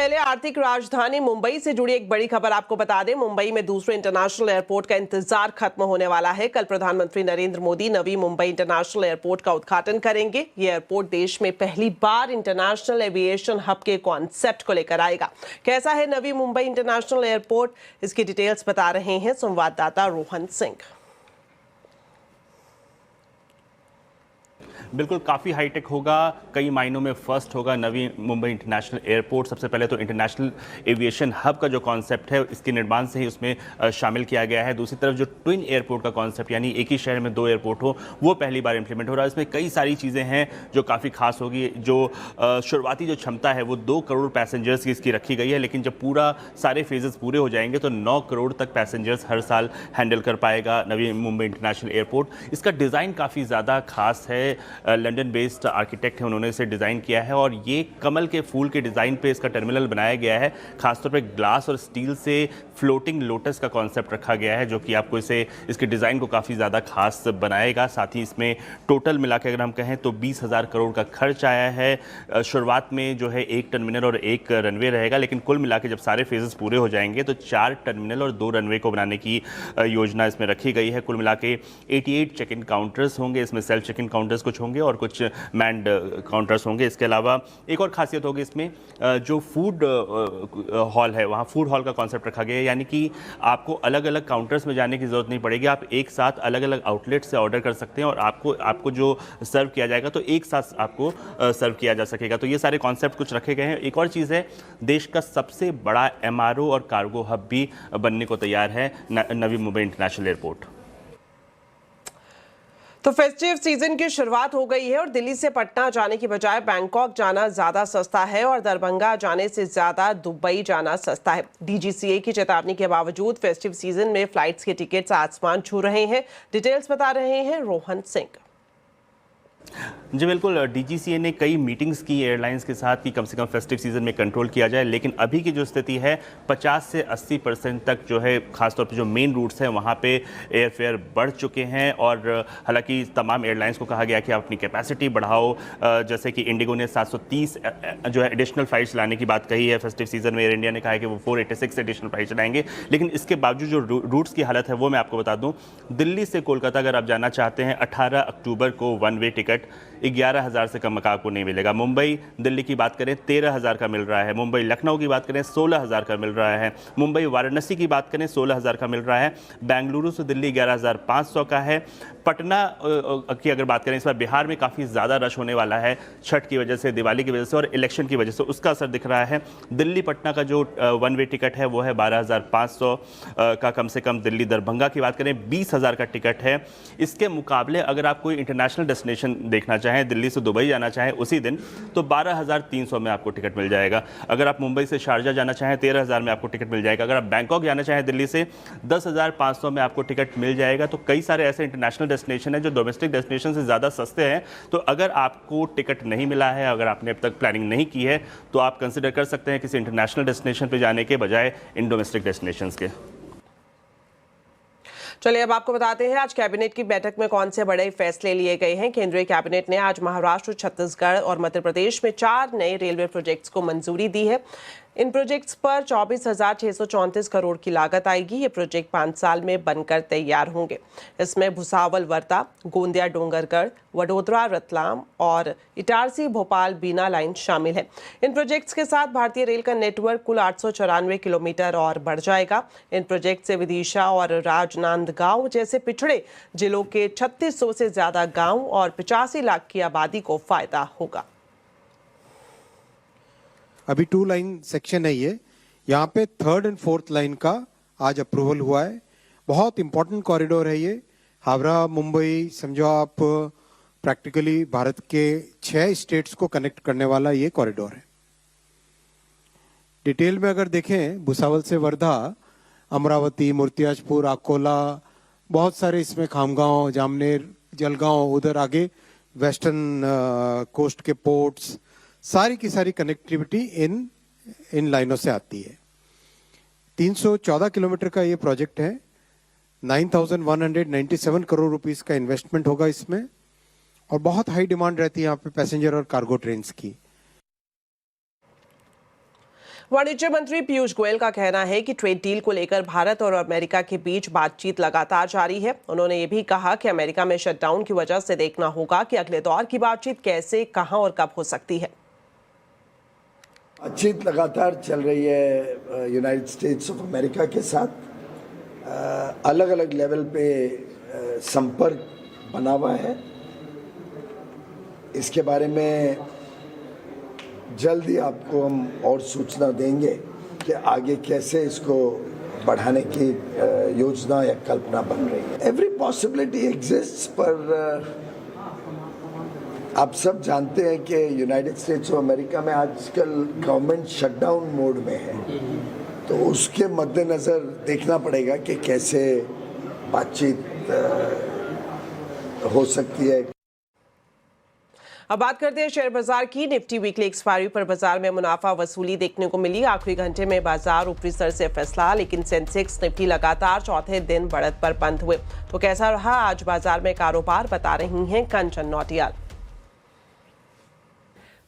पहले आर्थिक राजधानी मुंबई से जुड़ी एक बड़ी खबर आपको बता दें। मुंबई में दूसरे इंटरनेशनल एयरपोर्ट का इंतजार खत्म होने वाला है। कल प्रधानमंत्री नरेंद्र मोदी नवी मुंबई इंटरनेशनल एयरपोर्ट का उद्घाटन करेंगे। ये एयरपोर्ट देश में पहली बार इंटरनेशनल एविएशन हब के कॉन्सेप्ट को लेकर आएगा। कैसा है नवी मुंबई इंटरनेशनल एयरपोर्ट, इसकी डिटेल्स बता रहे हैं संवाददाता रोहन सिंह। बिल्कुल काफ़ी हाईटेक होगा, कई मायनों में फर्स्ट होगा नवी मुंबई इंटरनेशनल एयरपोर्ट। सबसे पहले तो इंटरनेशनल एविएशन हब का जो कॉन्सेप्ट है इसके निर्माण से ही उसमें शामिल किया गया है। दूसरी तरफ जो ट्विन एयरपोर्ट का कॉन्सेप्ट यानी एक ही शहर में दो एयरपोर्ट हो, वो पहली बार इंप्लीमेंट हो रहा है। इसमें कई सारी चीज़ें हैं जो काफ़ी खास होगी। जो शुरुआती जो क्षमता है वो 2 करोड़ पैसेंजर्स की इसकी रखी गई है, लेकिन जब पूरा सारे फेजेस पूरे हो जाएंगे तो 9 करोड़ तक पैसेंजर्स हर साल हैंडल कर पाएगा नवी मुंबई इंटरनेशनल एयरपोर्ट। इसका डिज़ाइन काफ़ी ज़्यादा खास है। लंदन बेस्ड आर्किटेक्ट है, उन्होंने इसे डिज़ाइन किया है और ये कमल के फूल के डिज़ाइन पे इसका टर्मिनल बनाया गया है। खासतौर पे ग्लास और स्टील से फ्लोटिंग लोटस का कॉन्सेप्ट रखा गया है, जो कि आपको इसके डिज़ाइन को काफ़ी ज़्यादा खास बनाएगा। साथ ही इसमें टोटल मिला के अगर हम कहें तो 20,000 करोड़ का खर्च आया है। शुरुआत में जो है 1 टर्मिनल और 1 रनवे रहेगा, लेकिन कुल मिला के जब सारे फेजेस पूरे हो जाएंगे तो 4 टर्मिनल और 2 रनवे को बनाने की योजना इसमें रखी गई है। कुल मिला के 88 चेक इन काउंटर्स होंगे, इसमें सेल्फ चेक इन काउंटर्स कुछ होंगे और कुछ मैंड काउंटर्स होंगे। इसके अलावा एक और खासियत होगी इसमें, जो फूड हॉल है वहाँ फूड हॉल का कॉन्सेप्ट रखा गया है, यानी कि आपको अलग अलग काउंटर्स में जाने की ज़रूरत नहीं पड़ेगी। आप एक साथ अलग अलग आउटलेट से ऑर्डर कर सकते हैं और आपको जो सर्व किया जाएगा तो एक साथ आपको सर्व किया जा सकेगा। तो ये सारे कॉन्सेप्ट कुछ रखे गए हैं। एक और चीज़ है, देश का सबसे बड़ा MRO और कार्गो हब भी बनने को तैयार है नवी मुंबई इंटरनेशनल एयरपोर्ट। तो फेस्टिव सीजन की शुरुआत हो गई है और दिल्ली से पटना जाने की बजाय बैंकॉक जाना ज्यादा सस्ता है और दरभंगा जाने से ज्यादा दुबई जाना सस्ता है। DGCA की चेतावनी के बावजूद फेस्टिव सीजन में फ्लाइट्स के टिकट्स आसमान छू रहे हैं। डिटेल्स बता रहे हैं रोहन सिंह। जी बिल्कुल, DGCA ने कई मीटिंग्स की एयरलाइंस के साथ कि कम से कम फेस्टिव सीजन में कंट्रोल किया जाए, लेकिन अभी की जो स्थिति है 50 से 80% तक जो है खासतौर पे जो मेन रूट्स हैं वहाँ पे एयर फेयर बढ़ चुके हैं। और हालांकि तमाम एयरलाइंस को कहा गया कि आप अपनी कैपेसिटी बढ़ाओ। जैसे कि इंडिगो ने 730 जो है एडिशनल फ्लाइट्स लाने की बात कही है फेस्टिव सीजन में। एयर इंडिया ने कहा है कि वो 486 एडिशनल फ्लाइट चलाएंगे, लेकिन इसके बावजूद जो रूट्स की हालत है वो मैं आपको बता दूँ। दिल्ली से कोलकाता अगर आप जाना चाहते हैं 18 अक्टूबर को 1 वे टिकट 11,000 से कम आपको नहीं मिलेगा। मुंबई दिल्ली की बात करें 13,000 का मिल रहा है। मुंबई लखनऊ की बात करें 16,000 का मिल रहा है। मुंबई वाराणसी की बात करें 16,000 का मिल रहा है। बेंगलुरु से दिल्ली 11,500 का है। पटना की अगर बात करें, इस बार बिहार में काफ़ी ज़्यादा रश होने वाला है छठ की वजह से, दिवाली की वजह से और इलेक्शन की वजह से, उसका असर दिख रहा है। दिल्ली पटना का जो 1 वे टिकट है वो है 12,500 का कम से कम। दिल्ली दरभंगा की बात करें 20,000 का टिकट है। इसके मुकाबले अगर आप कोई इंटरनेशनल डेस्टिनेशन देखना चाहें, दिल्ली से दुबई जाना चाहें उसी दिन, तो 12,300 में आपको टिकट मिल जाएगा। अगर आप मुंबई से शारजा जाना चाहें 13,000 में आपको टिकट मिल जाएगा। अगर आप बैंकॉक जाना चाहें दिल्ली से 10,500 में आपको टिकट मिल जाएगा। तो कई सारे ऐसे इंटरनेशनल डेस्टिनेशन है जो डोमेस्टिक डेस्टिनेशन से ज़्यादा सस्ते हैं। तो अगर आपको टिकट नहीं मिला है, अगर आपने अब तक प्लानिंग नहीं की है, तो आप कंसिडर कर सकते हैं किसी इंटरनेशनल डेस्टिनेशन पर जाने के बजाय इन डोमेस्टिक डेस्टिनेशंस के। चलिए अब आपको बताते हैं आज कैबिनेट की बैठक में कौन से बड़े फैसले लिए गए हैं। केंद्रीय कैबिनेट ने आज महाराष्ट्र, छत्तीसगढ़ और मध्य प्रदेश में 4 नए रेलवे प्रोजेक्ट्स को मंजूरी दी है। इन प्रोजेक्ट्स पर 24,634 करोड़ की लागत आएगी। ये प्रोजेक्ट 5 साल में बनकर तैयार होंगे। इसमें भुसावल वर्धा, गोंदिया डोंगरगढ़, वडोदरा रतलाम और इटारसी भोपाल बीना लाइन शामिल है। इन प्रोजेक्ट्स के साथ भारतीय रेल का नेटवर्क कुल 894 किलोमीटर और बढ़ जाएगा। इन प्रोजेक्ट से विदिशा और राजनांदगांव जैसे पिछड़े जिलों के 3600 से ज्यादा गांव और 85 लाख की आबादी को फायदा होगा। अभी 2 लाइन सेक्शन है ये, यहाँ पे 3rd और 4th लाइन का आज अप्रूवल हुआ है। बहुत इंपॉर्टेंट कॉरिडोर है ये। हावड़ा मुंबई समझो आप, प्रैक्टिकली भारत के 6 स्टेट्स को कनेक्ट करने वाला ये कॉरिडोर है। डिटेल में अगर देखें, भुसावल से वर्धा, अमरावती, मूर्तियाजपुर, अकोला, बहुत सारे इसमें खामगांव, जामनेर, जलगांव, उधर आगे वेस्टर्न कोस्ट के पोर्ट्स, सारी की सारी कनेक्टिविटी इन लाइनों से आती है। 314 किलोमीटर का ये प्रोजेक्ट है। 9,197 करोड़ रुपीस का इन्वेस्टमेंट होगा इसमें और बहुत हाई डिमांड रहती है यहाँ पे पैसेंजर और कार्गो ट्रेन्स की। वाणिज्य मंत्री पीयूष गोयल का कहना है कि ट्रेड डील को लेकर भारत और अमेरिका के बीच बातचीत लगातार जारी है। उन्होंने ये भी कहा कि अमेरिका में शटडाउन की वजह से देखना होगा कि अगले दौर की बातचीत कैसे, कहां और कब हो सकती है। बातचीत लगातार चल रही है यूनाइटेड स्टेट्स ऑफ अमेरिका के साथ। अलग अलग लेवल पे संपर्क बना हुआ है। इसके बारे में जल्द ही आपको हम और सूचना देंगे कि आगे कैसे इसको बढ़ाने की योजना या कल्पना बन रही है। एवरी पॉसिबिलिटी एग्जिस्ट्स, पर आप सब जानते हैं कि यूनाइटेड स्टेट्स ऑफ अमेरिका में आजकल गवर्नमेंट शटडाउन मोड में है, तो उसके मद्देनज़र देखना पड़ेगा कि कैसे बातचीत हो सकती है। अब बात करते हैं शेयर बाजार की। निफ्टी वीकली एक्सपायरी पर बाजार में मुनाफा वसूली देखने को मिली। आखिरी घंटे में बाजार ऊपरी स्तर से फिसला, लेकिन सेंसेक्स निफ्टी लगातार चौथे दिन बढ़त पर बंद हुए। तो कैसा रहा आज बाजार में कारोबार, बता रही हैं कंचन नौटियाल।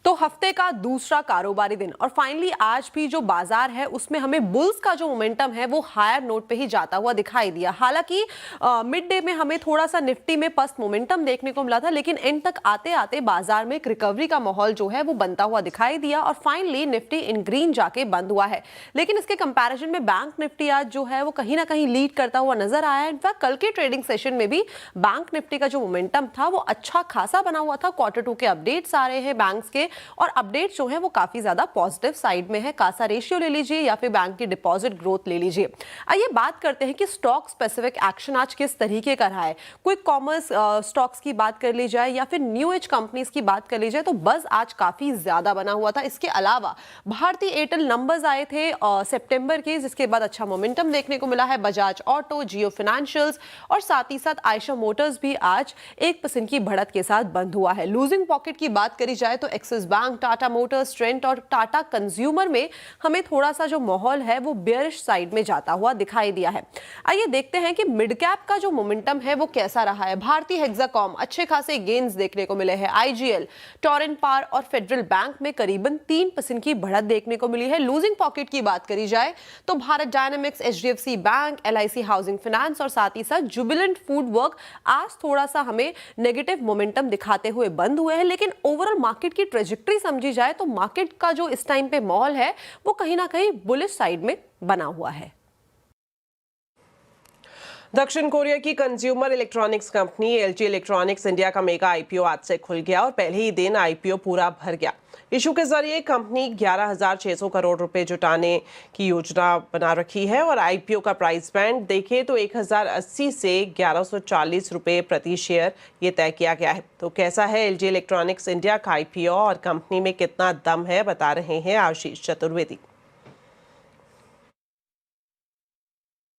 तो हफ्ते का दूसरा कारोबारी दिन और फाइनली आज भी जो बाजार है उसमें हमें बुल्स का जो मोमेंटम है वो हायर नोट पे ही जाता हुआ दिखाई दिया। हालांकि मिड डे में हमें थोड़ा सा निफ्टी में पस्त मोमेंटम देखने को मिला था, लेकिन एंड तक आते आते बाजार में एक रिकवरी का माहौल जो है वो बनता हुआ दिखाई दिया और फाइनली निफ्टी इन ग्रीन जाके बंद हुआ है। लेकिन इसके कंपैरिजन में बैंक निफ्टी आज जो है वो कहीं ना कहीं लीड करता हुआ नजर आया है। इनफैक्ट कल के ट्रेडिंग सेशन में भी बैंक निफ्टी का जो मोमेंटम था वो अच्छा खासा बना हुआ था। Q2 के अपडेट्स आ रहे हैं बैंक्स के और अपडेट जो है वो काफी ज्यादा पॉजिटिव साइड में है। कासा रेशियो ले लीजिए या फिर बैंक की डिपॉजिट ग्रोथ ले लीजिए। आइए बात करते हैं कि स्टॉक स्पेसिफिक एक्शन आज किस तरीके का रहा है। क्विक कॉमर्स स्टॉक्स की बात कर ली जाए या फिर न्यू एज कंपनीज की बात कर ली जाए तो बस आज काफी ज्यादा बना हुआ था। इसके अलावा भारतीय एयरटेल नंबर्स आए थे सितंबर के, जिसके बाद अच्छा मोमेंटम देखने को मिला है। बजाज ऑटो, जियो फाइनेंशियल्स और साथ ही साथ आयशा मोटर्स भी आज 1% की बढ़त के साथ बंद हुआ है। लूजिंग पॉकेट की बात करी जाए तो axis bank, Tata Motors, Trent और टाटा कंज्यूमर में हमें थोड़ा सा जो माहौल है वो बेयरिश साइड में जाता हुआ दिखाई दिया है। आइए देखते हैं कि मिड कैप का जो मोमेंटम है वो कैसा रहा है। भारतीय हेक्साकॉम अच्छे खासे गेन्स देखने को मिले हैं। आईजीएल, टोरेंट पावर और फेडरल बैंक में करीबन 3% की बढ़त देखने को मिली है। लूजिंग पॉकेट की बात करी जाए तो Bharat dynamics, HDFC bank, LIC housing finance और साथ ही साथ जुबिलेंट फूड वर्क आज थोड़ा सा हमें नेगेटिव मोमेंटम दिखाते हुए बंद हुए हैं। लेकिन ओवरऑल मार्केट की ट्रेजेक्टरी समझी जाए तो मार्केट का जो इस टाइम पे माहौल है वो कहीं ना कहीं बुलिश साइड में बना हुआ है। दक्षिण कोरिया की consumer electronics company LG electronics India का मेगा आईपीओ आज से खुल गया और पहले ही दिन आईपीओ पूरा भर गया। इशू के जरिए कंपनी 11,600 करोड़ रुपए जुटाने की योजना बना रखी है और आईपीओ का प्राइस बैंड देखें तो 1,080 से 1,140 रुपए प्रति शेयर ये तय किया गया है। तो कैसा है एलजी इलेक्ट्रॉनिक्स इंडिया का आईपीओ और कंपनी में कितना दम है, बता रहे हैं आशीष चतुर्वेदी।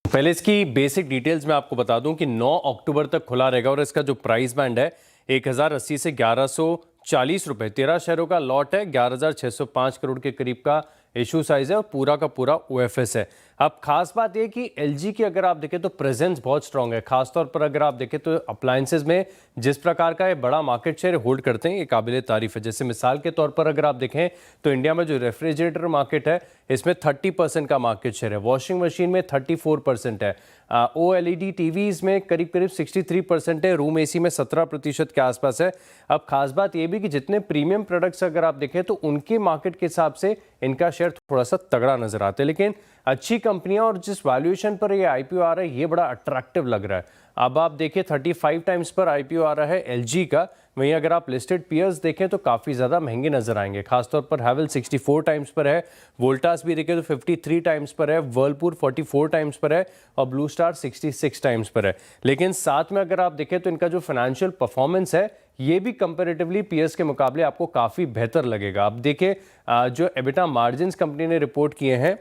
पहले इसकी बेसिक डिटेल्स मैं आपको बता दूं कि 9 अक्टूबर तक खुला रहेगा और इसका जो प्राइस बैंड है 1,080 से 1,140 रुपए। 13 शेयरों का लॉट है, 11,605 करोड़ के करीब का इशू साइज है और पूरा का पूरा ओएफएस है। अब खास बात यह कि एलजी की अगर आप देखें तो प्रेजेंस बहुत स्ट्रांग है। खासतौर पर अगर आप देखें तो अप्लायंसेज में जिस प्रकार का ये बड़ा मार्केट शेयर होल्ड करते हैं ये काबिले तारीफ है। जैसे मिसाल के तौर पर अगर आप देखें तो इंडिया में जो रेफ्रिजरेटर मार्केट है इसमें 30% का मार्केट शेयर है। वॉशिंग मशीन में 34% है। ओएलईडी टीवीज में करीब करीब 63% है। रूम एसी में 17% के आसपास है। अब खास बात यह भी कि जितने प्रीमियम प्रोडक्ट्स अगर आप देखें तो उनके मार्केट के हिसाब से इनका शेयर थोड़ा सा तगड़ा नजर आता है। लेकिन अच्छी कंपनियां और जिस वैल्यूएशन पर ये आईपीओ आ रहा है ये बड़ा अट्रैक्टिव लग रहा है। अब आप देखिए 35 टाइम्स पर आईपीओ आ रहा है एलजी का। वहीं अगर आप लिस्टेड पीयर्स देखें तो काफ़ी ज़्यादा महंगे नजर आएंगे। खासतौर पर हैवेल 64 टाइम्स पर है, वोल्टास भी देखें तो 53 टाइम्स पर है, वर्लपूल 44 टाइम्स पर है और ब्लू स्टार 66 टाइम्स पर है। लेकिन साथ में अगर आप देखें तो इनका जो फाइनेंशियल परफॉर्मेंस है ये भी कंपैरेटिवली पीएस के मुकाबले आपको काफ़ी बेहतर लगेगा। अब देखिए जो एबिटा मार्जिन्स कंपनी ने रिपोर्ट किए हैं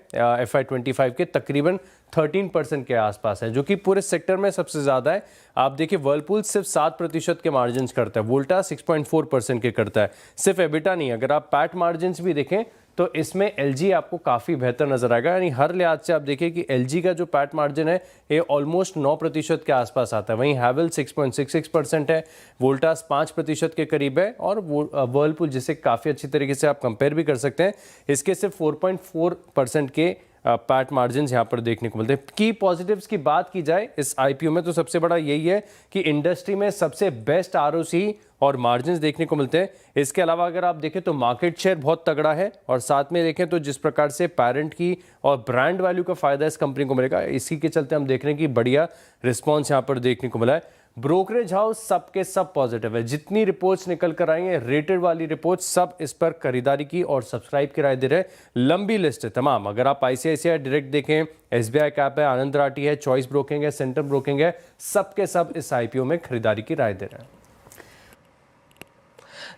FY25 के तकरीबन 13% के आसपास है, जो कि पूरे सेक्टर में सबसे ज़्यादा है। आप देखिए वर्लपूल सिर्फ 7% के मार्जिन्स करता है, वोल्टा 6.4% के करता है। सिर्फ एबिटा नहीं, अगर आप पैट मार्जिन्स भी देखें तो इसमें LG आपको काफ़ी बेहतर नजर आएगा। यानी हर लिहाज से आप देखिए कि LG का जो पैट मार्जिन है ये ऑलमोस्ट 9% के आसपास आता है। वहीं हैवेल्स 6.66% है, वोल्टास 5% के करीब है, और वर्लपूल जिसे काफ़ी अच्छी तरीके से आप कंपेयर भी कर सकते हैं, इसके सिर्फ 4.4% के पैट मार्जिन यहाँ पर देखने को मिलते हैं। की पॉजिटिव्स की बात की जाए इस IPO में तो सबसे बड़ा यही है कि इंडस्ट्री में सबसे बेस्ट ROC और मार्जिन्स देखने को मिलते हैं। इसके अलावा अगर आप देखें तो मार्केट शेयर बहुत तगड़ा है, और साथ में देखें तो जिस प्रकार से पेरेंट की और ब्रांड वैल्यू का फायदा इस कंपनी को मिलेगा, इसी के चलते हम देख रहे हैं कि बढ़िया रिस्पॉन्स यहाँ पर देखने को मिला है। ब्रोकरेज हाउस सबके सब पॉजिटिव है, जितनी रिपोर्ट्स निकल कर आई हैं रेटेड वाली रिपोर्ट्स सब इस पर खरीदारी की और सब्सक्राइब की राय दे रहे हैं। लंबी लिस्ट है तमाम, अगर आप ICICI डायरेक्ट देखें, SBI कैप है, आनंद राठी है, चॉइस ब्रोकिंग है, सेंटर ब्रोकिंग है, सबके सब इस IPO में खरीदारी की राय दे रहे हैं।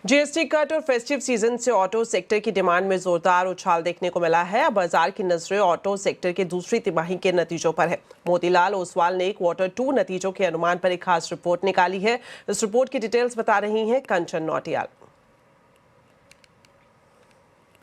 GST कट और फेस्टिव सीजन से ऑटो सेक्टर की डिमांड में जोरदार उछाल देखने को मिला है। अब बाजार की नजरें ऑटो सेक्टर के दूसरी तिमाही के नतीजों पर है। मोतीलाल ओसवाल ने Q2 नतीजों के अनुमान पर एक खास रिपोर्ट निकाली है। इस रिपोर्ट की डिटेल्स बता रही हैं कंचन नौटियाल।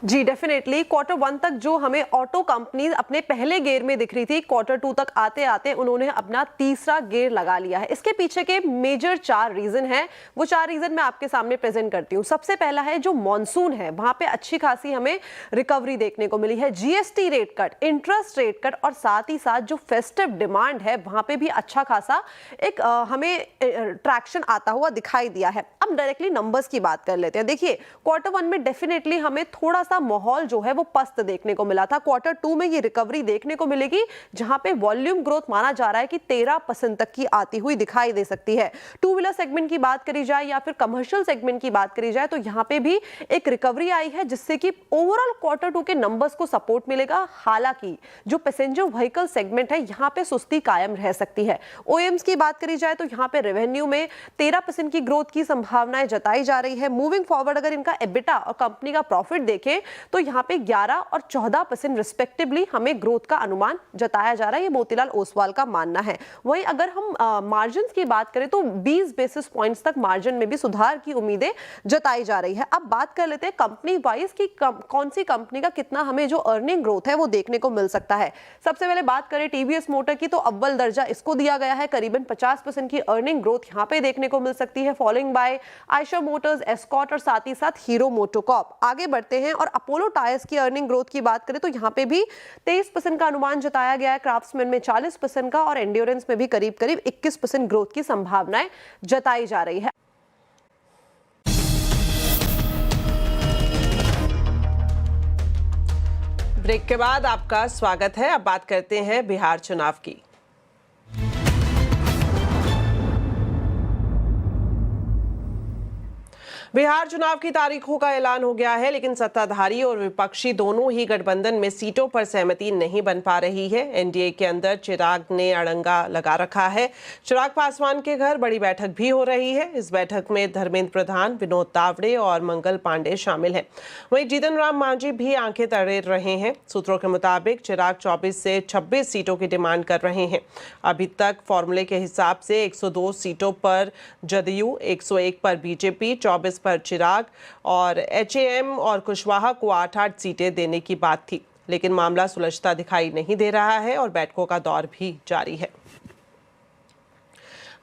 जी डेफिनेटली Q1 तक जो हमें ऑटो कंपनी अपने पहले गियर में दिख रही थी, Q2 तक आते आते उन्होंने अपना तीसरा गियर लगा लिया है। इसके पीछे के मेजर 4 रीजन हैं, वो 4 रीजन मैं आपके सामने प्रेजेंट करती हूँ। सबसे पहला है जो मॉनसून है, वहां पे अच्छी खासी हमें रिकवरी देखने को मिली है। GST rate cut, interest rate cut और साथ ही साथ जो फेस्टिव डिमांड है वहां पे भी अच्छा खासा एक हमें ट्रैक्शन आता हुआ दिखाई दिया है। अब डायरेक्टली नंबर्स की बात कर लेते हैं। देखिए Q1 में डेफिनेटली हमें थोड़ा सा माहौल जो है वो पस्त देखने को मिला था। Q2 में ये रिकवरी देखने को मिलेगी, जहां पे वॉल्यूम ग्रोथ माना जा रहा है कि 13% तक की आती हुई दिखाई दे सकती है। टू व्हीलर सेगमेंट की बात करी जाए या फिर कमर्शियल सेगमेंट की बात करी जाए तो यहां पे भी एक रिकवरी आई है, जिससे कि ओवरऑल Q2 के नंबर्स को सपोर्ट मिलेगा। हालांकि जो पैसेंजर व्हीकल सेगमेंट है यहां पे सुस्ती कायम रह सकती है। OEMs की बात करी जाए तो यहां पे रेवेन्यू में 13% की ग्रोथ की संभावनाएं जताई जा रही है। मूविंग फॉरवर्ड अगर इनका एबिटा और कंपनी का प्रॉफिट देखें तो यहां पे 11 और 14% रिस्पेक्टिवली हमें ग्रोथ का अनुमान जताया जा रहा है। ये मोतीलाल ओसवाल का मानना है। वहीं अगर हम मार्जिन की बात करें तो 20 बेसिस पॉइंट्स तक मार्जिन में भी सुधार की उम्मीदें जताई जा रही है। अब बात कर लेते हैं कंपनी वाइज की कौन सी कंपनी का कितना हमें जो अर्निंग ग्रोथ है वो देखने को मिल सकता है। सबसे पहले बात करें TVS मोटर की, तो अव्वल दर्जा इसको दिया गया है। करीबन 50% की अर्निंग ग्रोथ यहां पे देखने को मिल सकती है, following bye Eicher Motors, escort और साथ ही साथ हीरो मोटोकॉर्प। आगे बढ़ते हैं और अपोलो टायर्स की अर्निंग ग्रोथ की बात करें तो यहां पे भी 23% का अनुमान जताया गया है, क्राफ्ट्समैन में 40% का और एंड्योरेंस में भी करीब करीब 21% ग्रोथ की संभावनाएं जताई जा रही है। ब्रेक के बाद आपका स्वागत है। अब बात करते हैं बिहार चुनाव की। बिहार चुनाव की तारीखों का ऐलान हो गया है, लेकिन सत्ताधारी और विपक्षी दोनों ही गठबंधन में सीटों पर सहमति नहीं बन पा रही है। एनडीए के अंदर चिराग ने अड़ंगा लगा रखा है। चिराग पासवान के घर बड़ी बैठक भी हो रही है। इस बैठक में धर्मेंद्र प्रधान, विनोद तावड़े और मंगल पांडे शामिल हैं। वहीं जीतन राम मांझी भी आंखें तड़ेर रहे हैं। सूत्रों के मुताबिक चिराग 24 से 26 सीटों की डिमांड कर रहे हैं। अभी तक फॉर्मूले के हिसाब से 102 सीटों पर जदयू, 101 पर बीजेपी, 24 पर चिराग और HAM और कुशवाहा को 8-8 सीटें देने की बात थी, लेकिन मामला सुलझता दिखाई नहीं दे रहा है और बैठकों का दौर भी जारी है।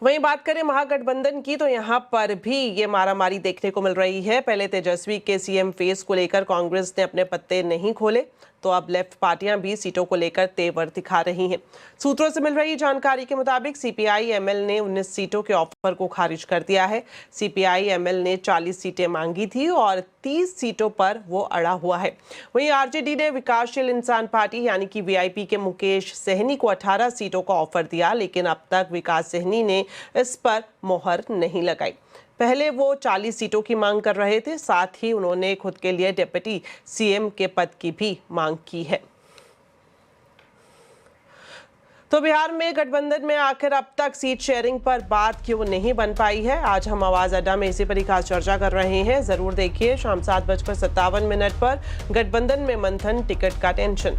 वहीं बात करें महागठबंधन की, तो यहां पर भी ये मारामारी देखने को मिल रही है। पहले तेजस्वी के CM फेस को लेकर कांग्रेस ने अपने पत्ते नहीं खोले, तो अब लेफ्ट पार्टियां भी सीटों को लेकर तेवर दिखा रही हैं। सूत्रों से मिल रही जानकारी के मुताबिक CPI-ML ने 19 सीटों के ऑफर को खारिज कर दिया है। CPI-ML ने 40 सीटें मांगी थी और 30 सीटों पर वो अड़ा हुआ है। वहीं RJD ने विकासशील इंसान पार्टी यानी कि VIP के मुकेश सहनी को 18 सीटों का ऑफर दिया, लेकिन अब तक विकास सहनी ने इस पर मोहर नहीं लगाई। पहले वो 40 सीटों की मांग कर रहे थे, साथ ही उन्होंने खुद के लिए डिप्टी CM के पद की भी मांग की है। तो बिहार में गठबंधन में आखिर अब तक सीट शेयरिंग पर बात क्यों नहीं बन पाई है, आज हम आवाज अड्डा में इसी पर ही खास चर्चा कर रहे हैं। जरूर देखिए शाम 7:57 पर गठबंधन में मंथन, टिकट का टेंशन।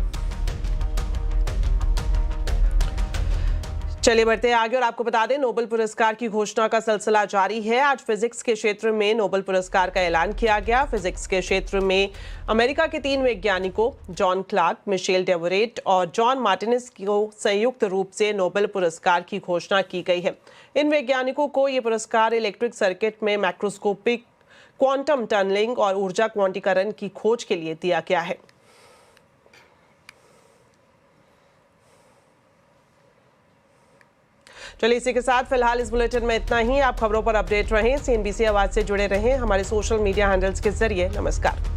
चलिए बढ़ते हैं आगे और आपको बता दें नोबेल पुरस्कार की घोषणा का सिलसिला जारी है। आज फिजिक्स के क्षेत्र में नोबेल पुरस्कार का ऐलान किया गया। फिजिक्स के क्षेत्र में अमेरिका के 3 वैज्ञानिकों जॉन क्लार्क, मिशेल डेवोरेट और जॉन मार्टिनेज को संयुक्त रूप से नोबेल पुरस्कार की घोषणा की गई है। इन वैज्ञानिकों को ये पुरस्कार इलेक्ट्रिक सर्किट में मैक्रोस्कोपिक क्वांटम टनलिंग और ऊर्जा क्वांटीकरण की खोज के लिए दिया गया है। चलिए इसी के साथ फिलहाल इस बुलेटिन में इतना ही। आप खबरों पर अपडेट रहें, CNBC आवाज से जुड़े रहें हमारे सोशल मीडिया हैंडल्स के जरिए। नमस्कार।